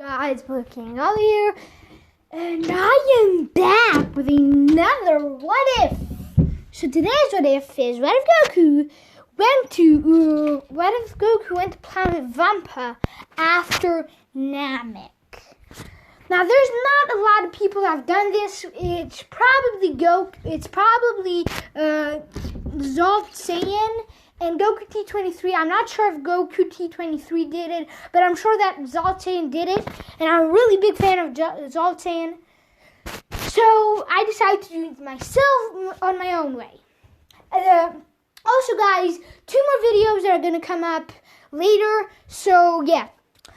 Guys, Blue King Ollie here, and I am back with another What If. So today's What If is what if Goku went to planet Vampa after Namek. Now, there's not a lot of people that have done this. It's probably Zalt Saiyan and Goku T23. I'm not sure if Goku T23 did it, but I'm sure that Zalt Saiyan did it. And I'm a really big fan of Zalt Saiyan. So I decided to do it myself on my own way. Also, guys, 2 more videos that are going to come up later. So, yeah,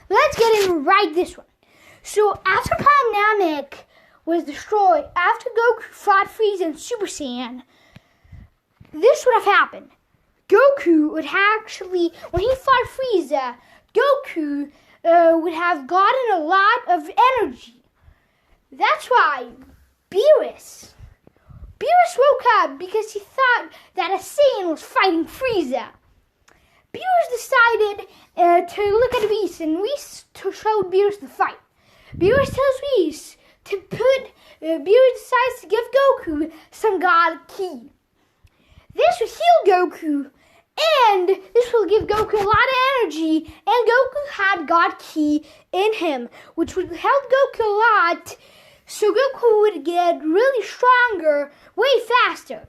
let's get into right this one. So, after Planet Namek was destroyed, after Goku fought Frieza and Super Saiyan, this would have happened. Goku would actually, when he fought Frieza, Goku would have gotten a lot of energy. That's why Beerus woke up because he thought that a Saiyan was fighting Frieza. Beerus decided to look at Whis, and Whis showed Beerus the fight. Beerus tells Whis to Beerus decides to give Goku some God Ki. This will heal Goku, and this will give Goku a lot of energy, and Goku had God Ki in him, which would help Goku a lot, so Goku would get really stronger way faster.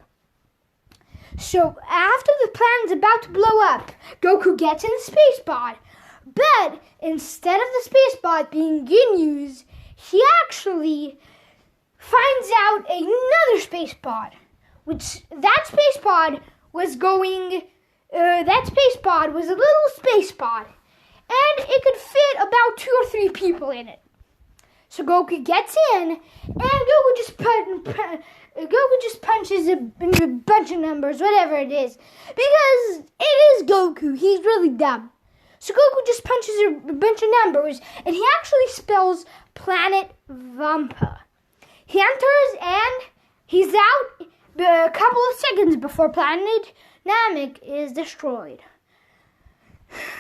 So after the planet's about to blow up, Goku gets in the space pod. But instead of the space pod being Ginyu's, he actually finds out another space pod. That space pod was a little space pod. And it could fit about 2 or 3 people in it. So Goku gets in, and Goku just punches a bunch of numbers, whatever it is. Because it is Goku. He's really dumb. So Goku just punches a bunch of numbers, and he actually spells Planet Vampa. He enters, and he's out a couple of seconds before Planet Namek is destroyed.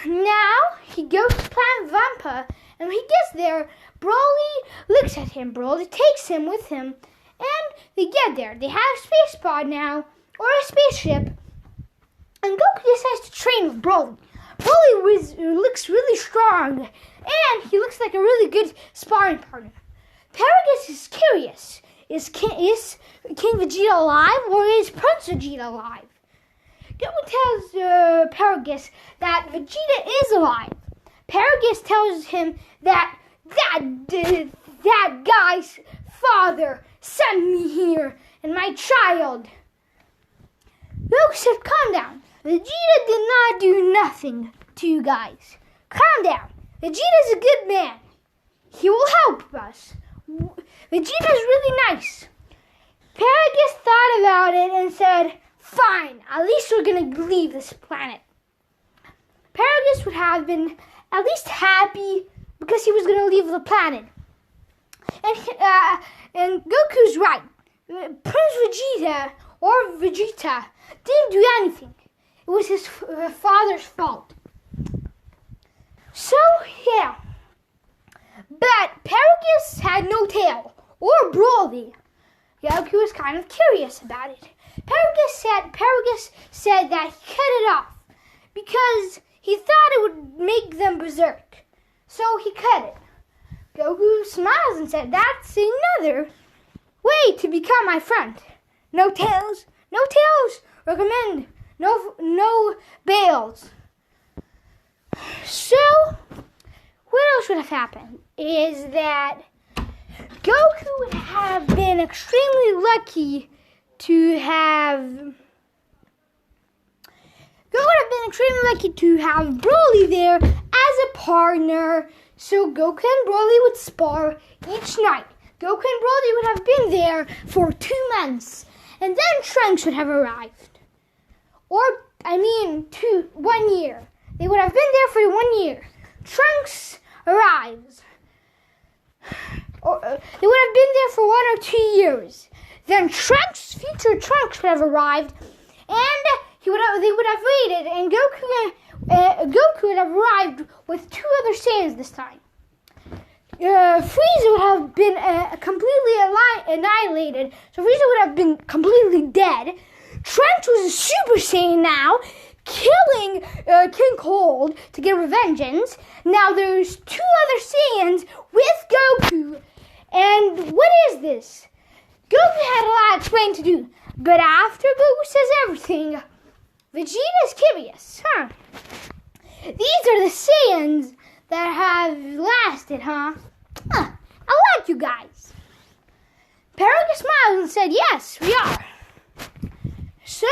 Now, he goes to Planet Vampa, and when he gets there, Broly looks at him. Broly takes him with him, and they get there. They have a space pod now, or a spaceship, and Goku decides to train with Broly. Broly looks really strong, and he looks like a really good sparring partner. Paragus is curious. Is King Vegeta alive, or is Prince Vegeta alive? Goku tells Paragus that Vegeta is alive. Paragus tells him that guy's father sent me here, and my child. Goku said, calm down. Vegeta did not do nothing to you guys. Calm down. Vegeta's a good man. He will help us. Vegeta's really nice. Paragus thought about it and said, fine, at least we're going to leave this planet. Paragus would have been at least happy because he was going to leave the planet. And Goku's right. Prince Vegeta, or Vegeta, didn't do anything. It was his father's fault. So, yeah. But Paragus had no tail, or Broly. Goku was kind of curious about it. Paragus said that he cut it off because he thought it would make them berserk. So he cut it. Goku smiles and said, that's another way to become my friend. No tails, recommend. No bails. So, what else would have happened is that Goku would have been extremely lucky to have Broly there as a partner. So Goku and Broly would spar each night. Goku and Broly would have been there for 2 months. And then Trunks would have arrived. 1 year. They would have been there for 1 year. Trunks arrives. They would have been there for 1 or 2 years. Then future Trunks would have arrived, and they would have waited, and Goku would have arrived with 2 other Saiyans this time. Frieza would have been completely annihilated. So Frieza would have been completely dead. Trunks was a Super Saiyan now, killing King Cold to get revengeance. Now there's 2 other Saiyans with Goku. And what is this? Goku had a lot of explaining to do. But after Goku says everything, Vegeta's curious, huh? These are the Saiyans that have lasted, huh? I like you guys. Paragus smiled and said, yes, we are. So,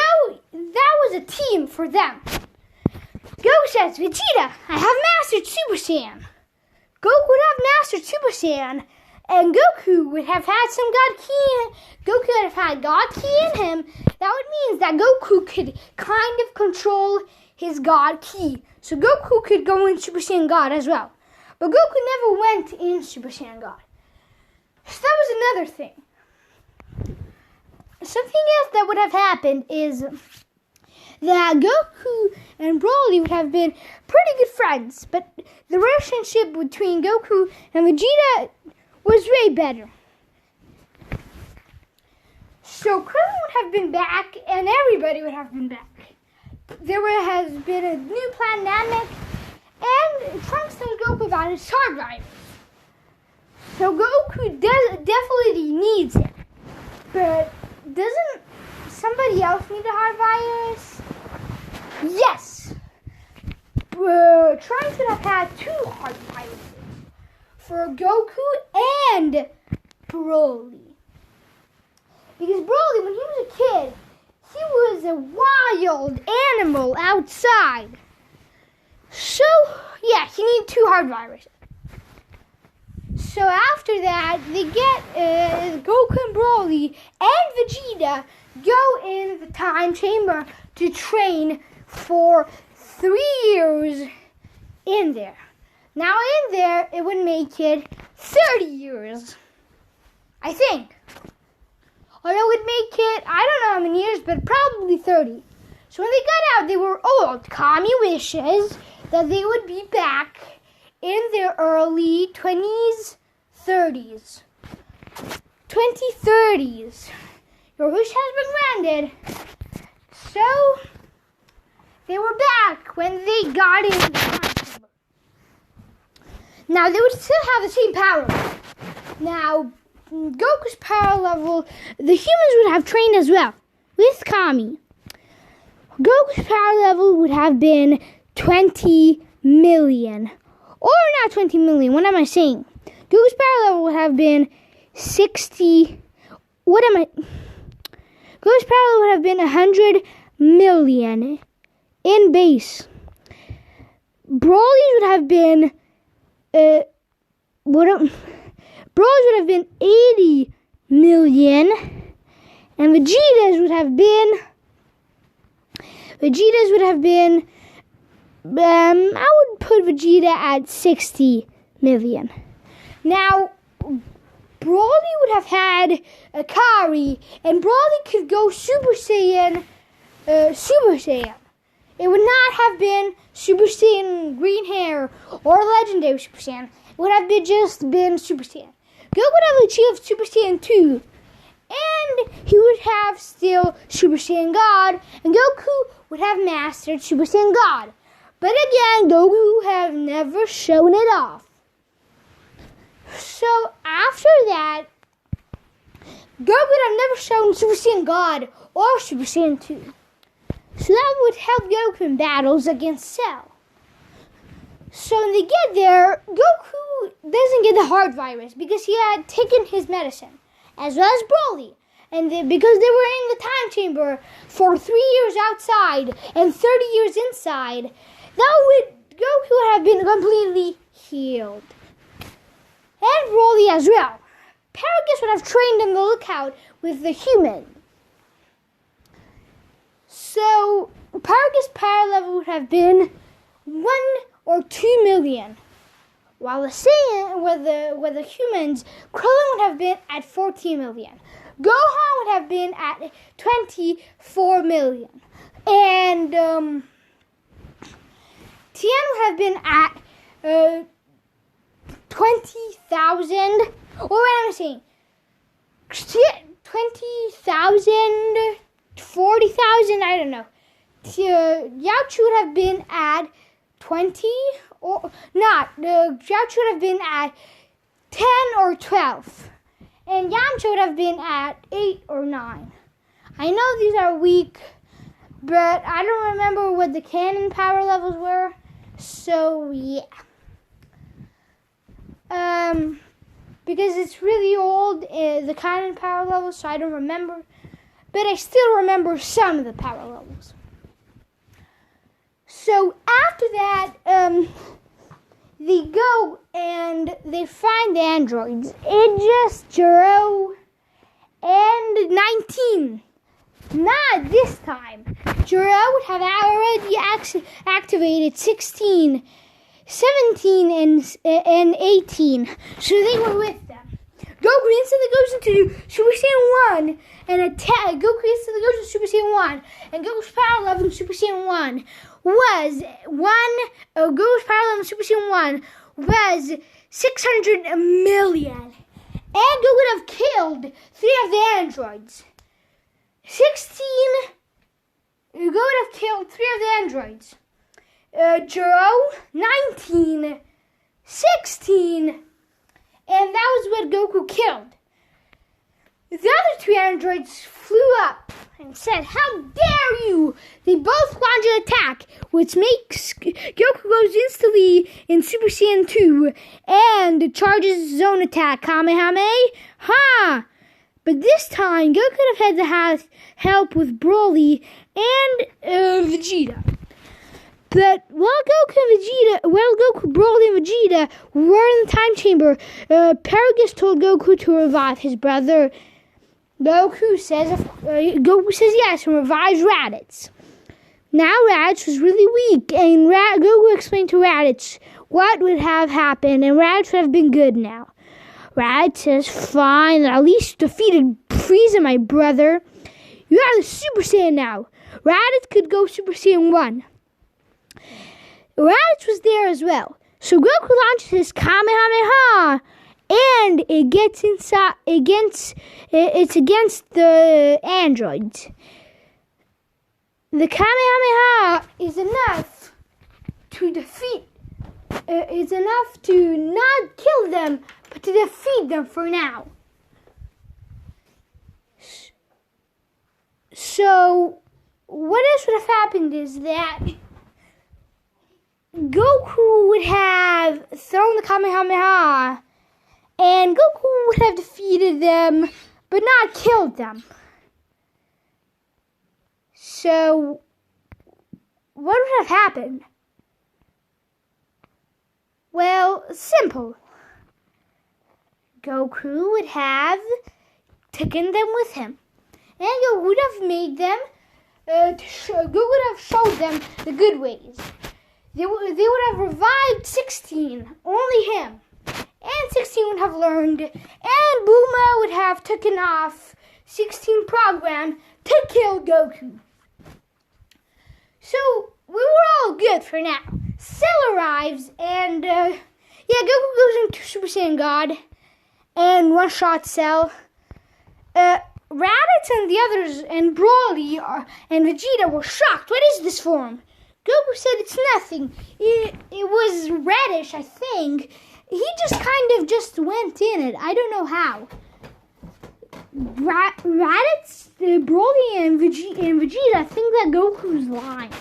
that was a team for them. Goku says, Vegeta, I have mastered Super Saiyan. Goku would have mastered Super Saiyan, and Goku would have had some God Ki. Goku would have had God Ki in him. That would mean that Goku could kind of control his God Ki. So Goku could go in Super Saiyan God as well. But Goku never went in Super Saiyan God. So that was another thing. Something else that would have happened is that Goku and Broly would have been pretty good friends. But the relationship between Goku and Vegeta was way better. So Krillin would have been back and everybody would have been back. There has been a new planet Namek, and Trunks tells Goku about his heart virus. So Goku definitely needs it. But doesn't somebody else need a heart virus? Yes. Trunks would have had 2 heart viruses. For Goku and Broly. Because Broly, when he was a kid, he was a wild animal outside. So, yeah, he needed 2 heart viruses. So after that, they get Goku and Broly and Vegeta go in the time chamber to train for 3 years in there. Now in there, it would make it 30 years, I think. Or it would make it, I don't know how many years, but probably 30. So when they got out, they were old. Kami wishes that they would be back in their early 20s, 30s. 2030s. Your wish has been granted. So, they were back when they got in the time chamber. Now, they would still have the same power. Now, Goku's power level, the humans would have trained as well, with Kami. Goku's power level would have been 20 million. Or not 20 million, what am I saying? Goku's power level would have been 60... Goku's power level would have been 100 million in base. Broly's would have been... Broly's would have been 80 million. And Vegeta's would have been... I would put Vegeta at 60 million. Now, Broly would have had a Kari, and Broly could go Super Saiyan. It would not have been Super Saiyan green hair or Legendary Super Saiyan. It would have just been Super Saiyan. Goku would have achieved Super Saiyan 2, and he would have still Super Saiyan God, and Goku would have mastered Super Saiyan God. But again, Goku have never shown it off. So after that, Goku would have never shown Super Saiyan God or Super Saiyan 2. So that would help Goku in battles against Cell. So when they get there, Goku doesn't get the heart virus because he had taken his medicine, as well as Broly. And because they were in the time chamber for 3 years outside and 30 years inside, Goku would have been completely healed. And Broly as well. Paragus would have trained in the lookout with the human. So Paragus' power level would have been 1 or 2 million. While the Saiyan, with the humans, Krillin would have been at 14 million. Gohan would have been at 24 million. And Tien would have been at 20,000. Or what am I saying? 20,000, 40,000, I don't know. Youch would have been at 20 or not. Youch would have been at 10 or 12. And Yamcha would have been at 8 or 9. I know these are weak, but I don't remember what the canon power levels were. So, yeah. Because it's really old, the canon power levels, so I don't remember. But I still remember some of the power levels. So, after that, they go and they find the androids. Aegis, Jiro, and 19. Not this time. Jiro would have already activated 16, 17, and 18. So they were with them. Goku instantly goes into Super Saiyan 1 and attack. Goku instantly goes into Super Saiyan 1. And Goku's power level in Super Saiyan 1 was Goku's power level in Super Saiyan 1 was 600 million. And Goku would have killed 3 of the androids. 16. Goku would have killed 3 of the androids. Jiro, 19, 16, and that was what Goku killed. The other 2 androids flew up and said, "How dare you!" They both launch an attack, which makes Goku goes instantly in Super Saiyan 2 and charges his own attack, Kamehameha. But this time, Goku could have had to have help with Broly and Vegeta. But while Goku, Broly, and Vegeta were in the time chamber, Paragus told Goku to revive his brother. Goku says yes and revives Raditz. Now Raditz was really weak, and Goku explained to Raditz what would have happened, and Raditz would have been good now. Raditz says, "Fine, at least defeated Frieza, my brother. You are the Super Saiyan now." Raditz could go Super Saiyan 1. Raditz was there as well. So Goku launches his Kamehameha, and it's against the androids. The Kamehameha is enough to defeat. It's enough to not kill them, but to defeat them for now. So, what else would have happened is that Goku would have thrown the Kamehameha, and Goku would have defeated them, but not killed them. So, what would have happened? Well, simple. Goku would have taken them with him, and Goku would have made them. Goku would have showed them the good ways. They would have revived 16, only him, and 16 would have learned, and Bulma would have taken off 16 program to kill Goku. So we were all good for now. Cell arrives, and Goku goes into Super Saiyan God, and one-shot Cell. Raditz and the others, and Broly and Vegeta were shocked. What is this form? Goku said it's nothing. It was reddish, I think. He just kind of just went in it. I don't know how. Raditz, Broly, and Vegeta think that Goku's lying.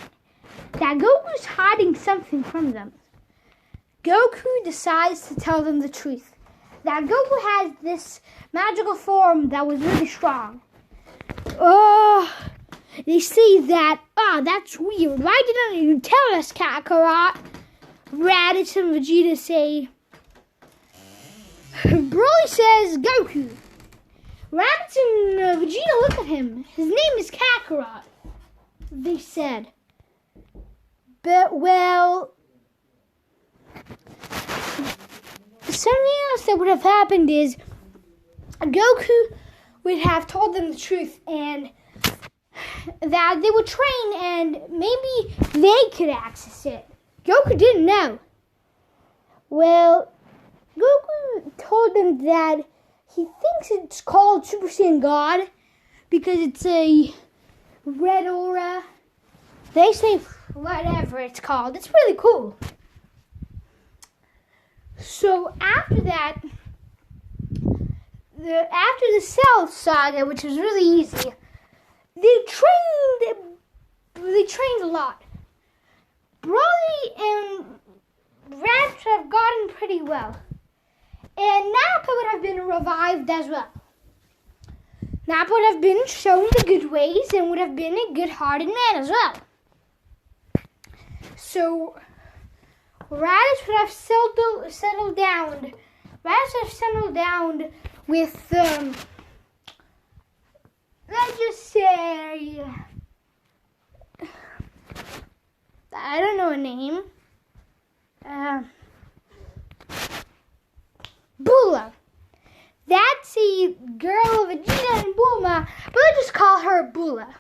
That Goku's hiding something from them. Goku decides to tell them the truth. That Goku has this magical form that was really strong. They say that, that's weird. Why didn't you tell us, Kakarot? Raditz and Vegeta say. Broly says, Goku. Raditz and Vegeta look at him. His name is Kakarot, they said. But, well, something else that would have happened is Goku would have told them the truth and that they would train and maybe they could access it. Goku didn't know. Well, Goku told them that he thinks it's called Super Saiyan God because it's a red aura. They say whatever it's called. It's really cool. So after that, after the Cell Saga, which was really easy, they trained a lot. Broly and Raditz have gotten pretty well. And Nappa would have been revived as well. Nappa would have been shown the good ways and would have been a good-hearted man as well. So Raditz would have settled down. Raditz would have settled down with, let's just say, I don't know a name. Bula. That's a girl of Vegeta and Bulma, but let's just call her Bula.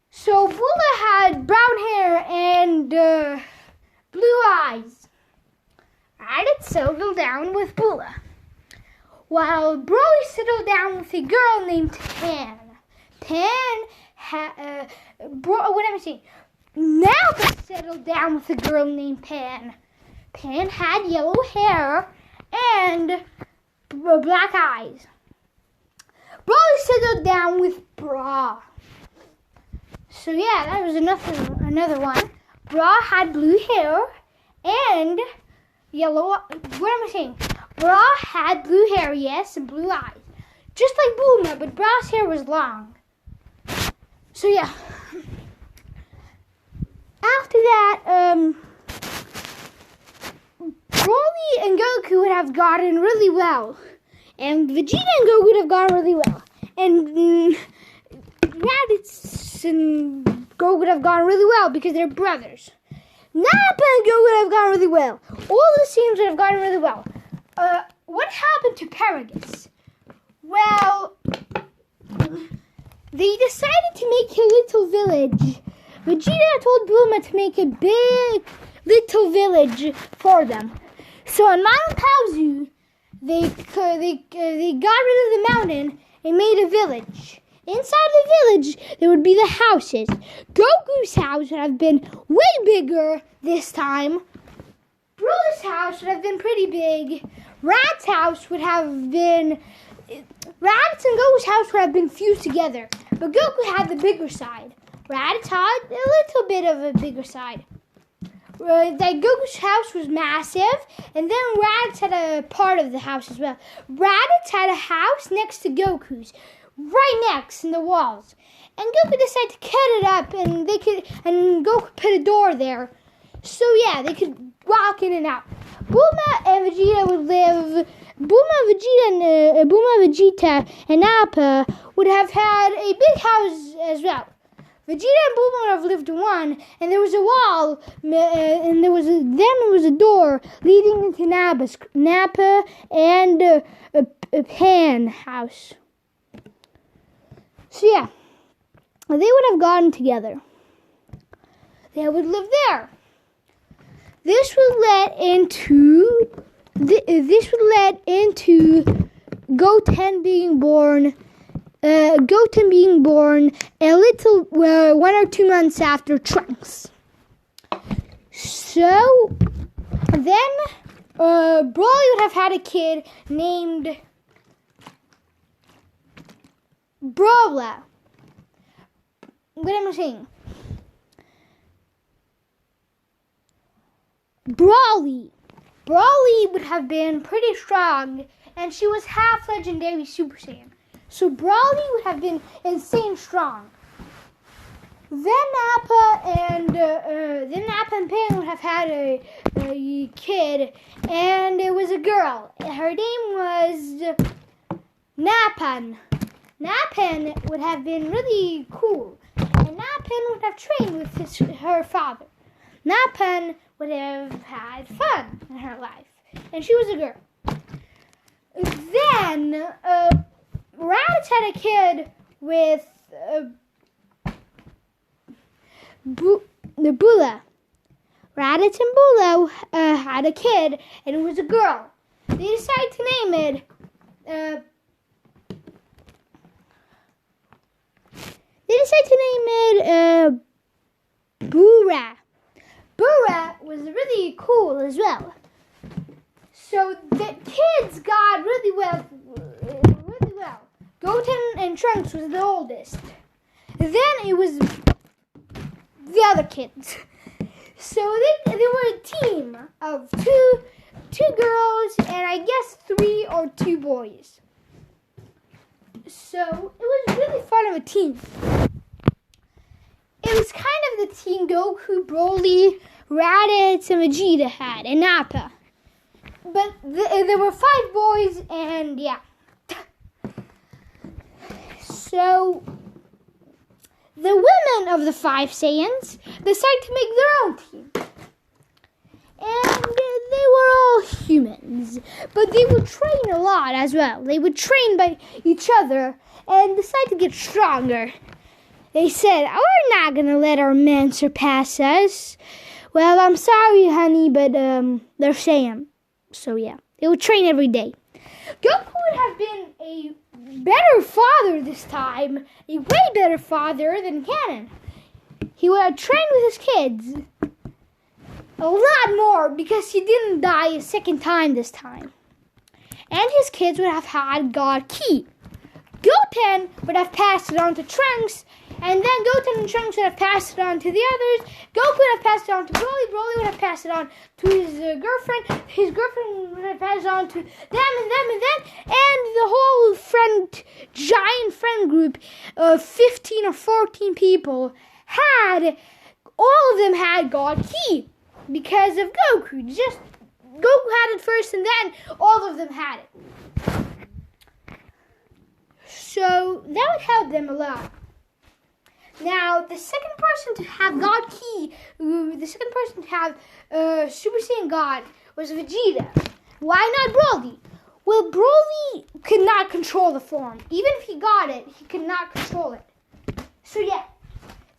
So Bula had brown hair and blue eyes. Raditz settled down with Bula, while Broly settled down with a girl named Tan. Nappa settled down with a girl named Pan. Pan had yellow hair and black eyes. Broly settled down with Bra. So yeah, that was another one. Bra had blue hair and yellow. What am I saying? Bra had blue hair, yes, and blue eyes, just like Bulma, but Bra's hair was long. So yeah. After that, Broly and Goku would have gotten really well. And Vegeta and Goku would have gotten really well. And Raditz and Goku would have gotten really well because they're brothers. Nappa and Goku would have gotten really well. All the teams would have gotten really well. What happened to Paragus? Well, they decided to make a little village. Vegeta told Bulma to make a big little village for them. So on Mount Paozu, they got rid of the mountain and made a village. Inside the village, there would be the houses. Goku's house would have been way bigger this time. Broly's house would have been pretty big. Rad's house would have been... Raditz and Goku's house would have been fused together. But Goku had the bigger side. Raditz had a little bit of a bigger side. Goku's house was massive, and then Raditz had a part of the house as well. Raditz had a house next to Goku's, right next in the walls. And Goku decided to cut it up, and Goku put a door there. So yeah, they could walk in and out. Bulma and Vegeta would live. Bulma, Vegeta, and Nappa would have had a big house as well. Vegeta and Bulma would have lived in one, and there was a wall, and there was a door leading into Nappa and a Pan house. So yeah, they would have gotten together. They would live there. This would lead into Goten being born. Goten being born a little 1 or 2 months after Trunks. So then Broly would have had a kid named Brola. What am I saying? Broly would have been pretty strong, and she was half legendary Super Saiyan. So Broly would have been insane strong. Then Nappa and Pan would have had a kid, and it was a girl. Her name was Nappan. Nappan would have been really cool, and Nappan would have trained with her father. Nappan would have had fun in her life, and she was a girl. Then Raditz had a kid with Bula. Raditz and Bulo had a kid, and it was a girl. They decided to name it. Bura. Bura was really cool as well. So the kids got really well. Goten and Trunks was the oldest. Then it was the other kids. So they were a team of two girls and I guess 3 or 2 boys. So it was really fun of a team. It was kind of the team Goku, Broly, Raditz, and Vegeta had, and Nappa. But there were 5 boys, and yeah. So the women of the 5 Saiyans decided to make their own team. And they were all humans. But they would train a lot as well. They would train by each other and decide to get stronger. They said, we're not going to let our men surpass us. Well, I'm sorry, honey, but they're Saiyan. So yeah, they would train every day. Goku would have been a better father this time. A way better father than Canon. He would have trained with his kids a lot more because he didn't die a second time this time. And his kids would have had God Ki. Goten would have passed it on to Trunks, and then Goten and Trunks would have passed it on to the others. Goku would have passed it on to Broly. Broly would have passed it on to his girlfriend. His girlfriend would have passed it on to them and them and them. And the whole giant friend group of 15 or 14 people all of them had God Ki because of Goku. Just Goku had it first and then all of them had it. So that would help them a lot. Now, the second person to have God Ki, the second person to have Super Saiyan God was Vegeta. Why not Broly? Well, Broly could not control the form. Even if he got it, he could not control it. So yeah.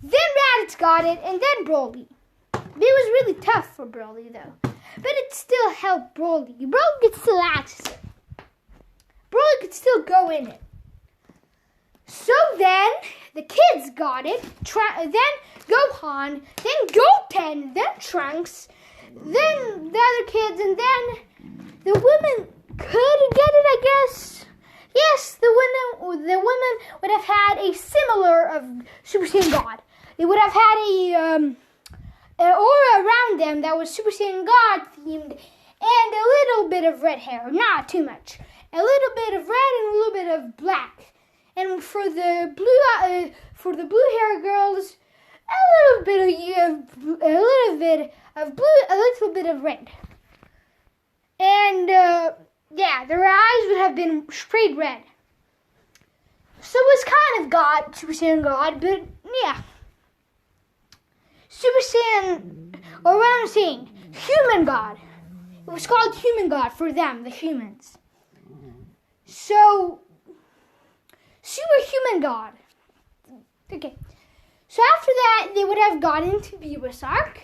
Then Raditz got it, and then Broly. It was really tough for Broly, though. But it still helped Broly. Broly could still access it. Broly could still go in it. So then, the kids got it, then Gohan, then Goten, then Trunks, then the other kids, and then the women could get it, I guess. Yes, the women would have had a similar of Super Saiyan God. They would have had an aura around them that was Super Saiyan God themed, and a little bit of red hair, not too much. A little bit of red and a little bit of black. And for the blue hair girls, a little bit of blue, a little bit of red. And yeah, their eyes would have been straight red. So it was kind of God, Super Saiyan God, but yeah. Super Saiyan, or what I'm saying, human God. It was called human God for them, the humans. So superhuman God. Okay. So after that, they would have gotten to Beerus arc.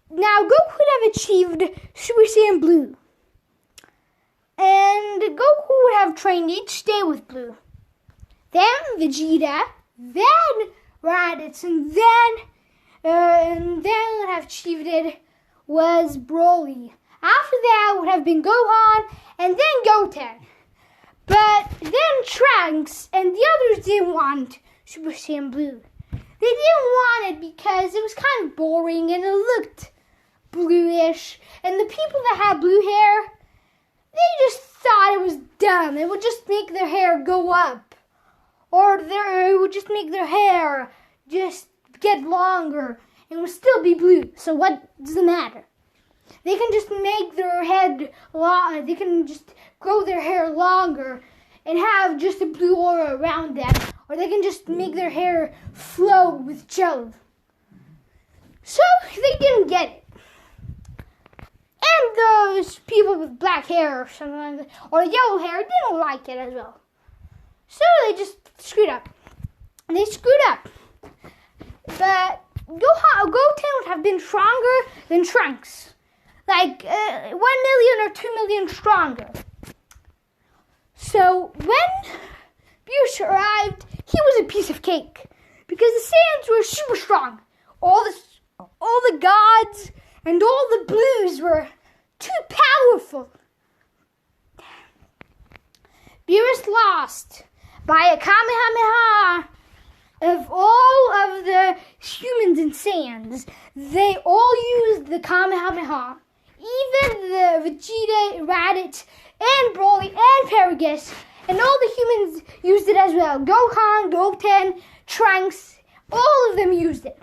Now, Goku would have achieved Super Saiyan Blue. And Goku would have trained each day with Blue. Then Vegeta, then Raditz, and then would have achieved it was Broly. After that would have been Gohan, and then Goten. But then Trunks and the others didn't want Super Saiyan Blue. They didn't want it because it was kind of boring and it looked bluish. And the people that had blue hair, they just thought it was dumb. It would just make their hair go up. Or it would just make their hair just get longer and would still be blue. So what does it matter? They can just make their head long. They can just grow their hair longer and have just a blue aura around them. Or they can just make their hair flow with gel. So they didn't get it. And those people with black hair or something like that, or yellow hair, didn't like it as well. So they just screwed up. And they screwed up. But Goten would have been stronger than Trunks. Like 1 million or 2 million stronger. So when Beerus arrived, he was a piece of cake. Because the Saiyans were super strong. All the gods and all the blues were too powerful. Beerus lost by a Kamehameha of all of the humans and Saiyans. They all used the Kamehameha. Even the Vegeta, Raditz, and Broly, and Paragus, and all the humans used it as well. Gohan, Goten, Trunks, all of them used it.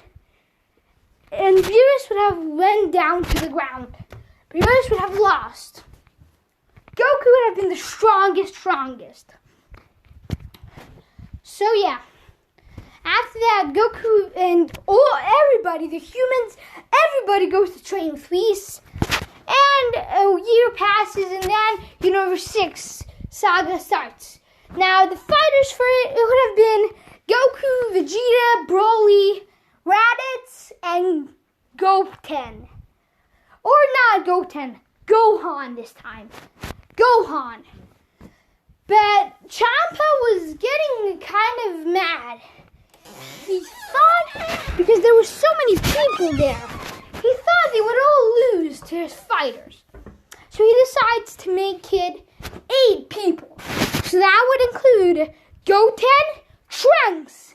And Beerus would have went down to the ground. Beerus would have lost. Goku would have been the strongest. So yeah. After that, Goku and everybody, the humans, everybody goes to train with Whis. And a year passes, and then Universe 6 saga starts. Now, the fighters for it would have been Goku, Vegeta, Broly, Raditz, and Goten. Or not Goten, Gohan this time. Gohan. But Champa was getting kind of mad. He thought, because there were so many people there, he thought they would all lose to his fighters. So he decides to make it 8 people. So that would include Goten, Trunks,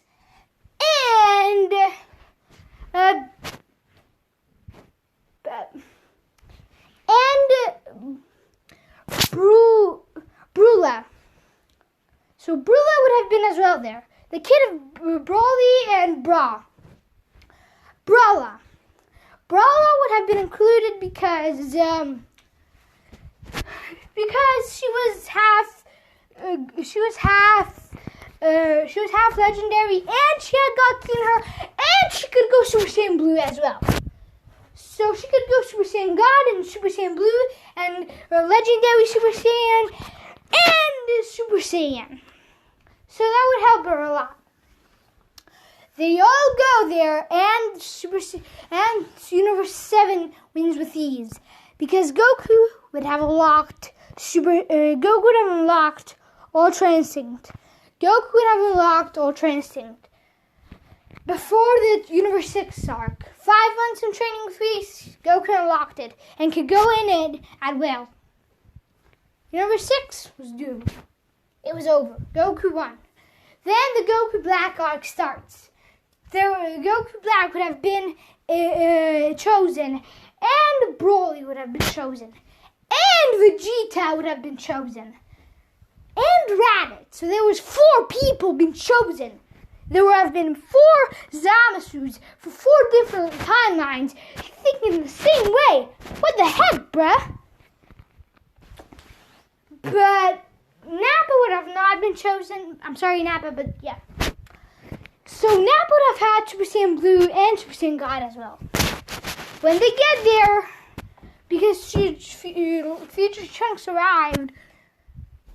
and Brula. So Brula would have been as well there. The kid of Broly and Brala. Brala would have been included because she was half legendary, and she had Goku in her, and she could go Super Saiyan Blue as well. So she could go Super Saiyan God and Super Saiyan Blue and Legendary Super Saiyan and Super Saiyan. So that would help her a lot. They all go there, and Universe 7 wins with ease because Goku would have unlocked Ultra Instinct. Goku would have unlocked Ultra Instinct before the Universe 6 arc. 5 months in training with Whis, Goku unlocked it and could go in it at will. Universe 6 was doomed. It was over. Goku won. Then the Goku Black arc starts. Goku Black would have been chosen, and Broly would have been chosen, and Vegeta would have been chosen, and Raditz. So there was 4 people being chosen. There would have been 4 Zamasus for 4 different timelines, thinking the same way. What the heck, bruh? But Nappa would have not been chosen. I'm sorry, Nappa, but yeah. So Nappa would have had Super Saiyan Blue and Super Saiyan God as well. When they get there, because Future Trunks arrived,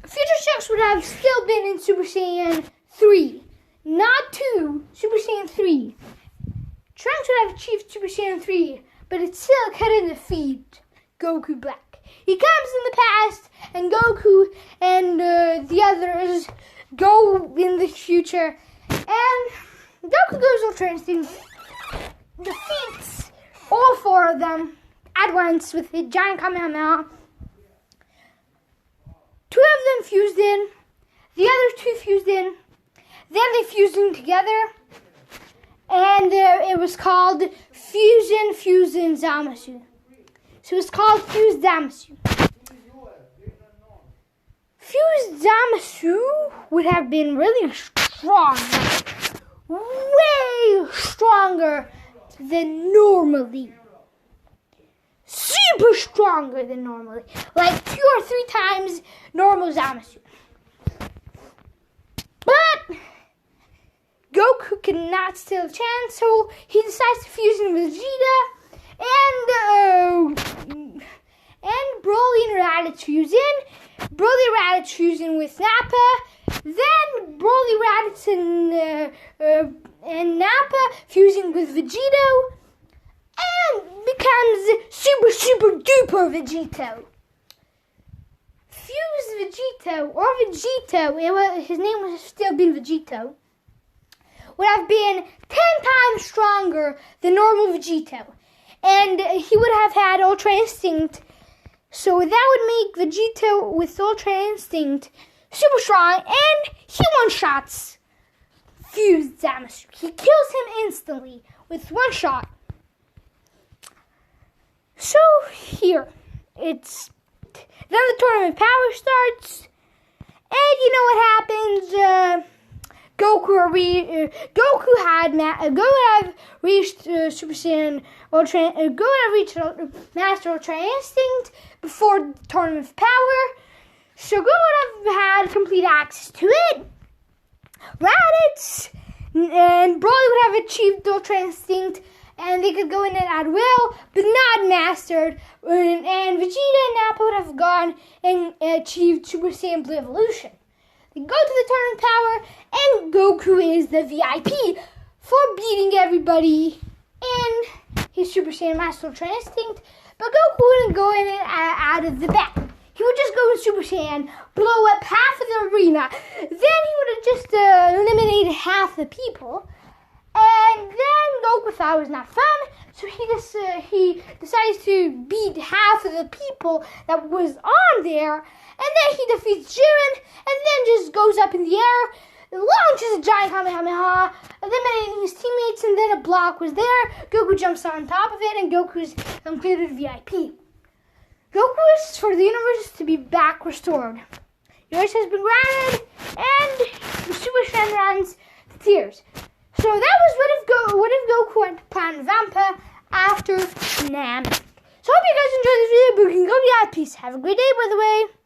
Future Trunks would have still been in Super Saiyan 3. Not 2, Super Saiyan 3. Trunks would have achieved Super Saiyan 3, but it still couldn't defeat Goku Black. He comes in the past, and Goku and the others go in the future, and Goku goes Ultra Instinct, defeats all 4 of them at once with the giant Kamehameha. 2 of them fused in, the other 2 fused in, then they fused in together, and it was called Fusion Zamasu. So it's called Fused Zamasu. Fused Zamasu would have been really strong, way stronger than normally. Super stronger than normally. Like 2 or 3 times normal Zamasu. But Goku cannot steal a chance, so he decides to fuse in with Vegeta, and Broly and Raditz fuse in. Broly and Raditz fuse in with Nappa. Then Broly, Raditz, and and Nappa fusing with Vegito and becomes super duper Vegito. Fuse Vegito, or Vegito, his name would have still been Vegito, would have been 10 times stronger than normal Vegito. And he would have had Ultra Instinct. So that would make Vegito with Ultra Instinct super strong, and he one-shots Fused Zamasu. He kills him instantly with one shot. So here, then the tournament power starts, and you know what happens. Goku had reached Super Saiyan Ultra. Goku had reached Master Ultra Instinct before the tournament of power, so Goku would have had complete access to it. Raditz and Broly would have achieved Ultra Instinct, and they could go in it at will, but not mastered. And Vegeta and Nappa would have gone and achieved Super Saiyan Blue Evolution. They go to the tournament power, and Goku is the VIP for beating everybody in his Super Saiyan Master Ultra Instinct, but Goku wouldn't go in it out of the back. He would just go in Super Saiyan, blow up half of the arena. Then he would have just eliminated half the people. And then Goku thought it was not fun, so he decides to beat half of the people that was on there. And then he defeats Jiren, and then just goes up in the air, launches a giant Kamehameha, eliminating his teammates, and then a block was there. Goku jumps on top of it, and Goku's completed VIP. Goku wishes for the universe to be back restored. Your wish has been granted, and the Super Saiyan runs to tears. So that was what if Goku went to plan Vampa after Namek. So I hope you guys enjoyed this video. We can go. Yeah, peace. Have a great day, by the way.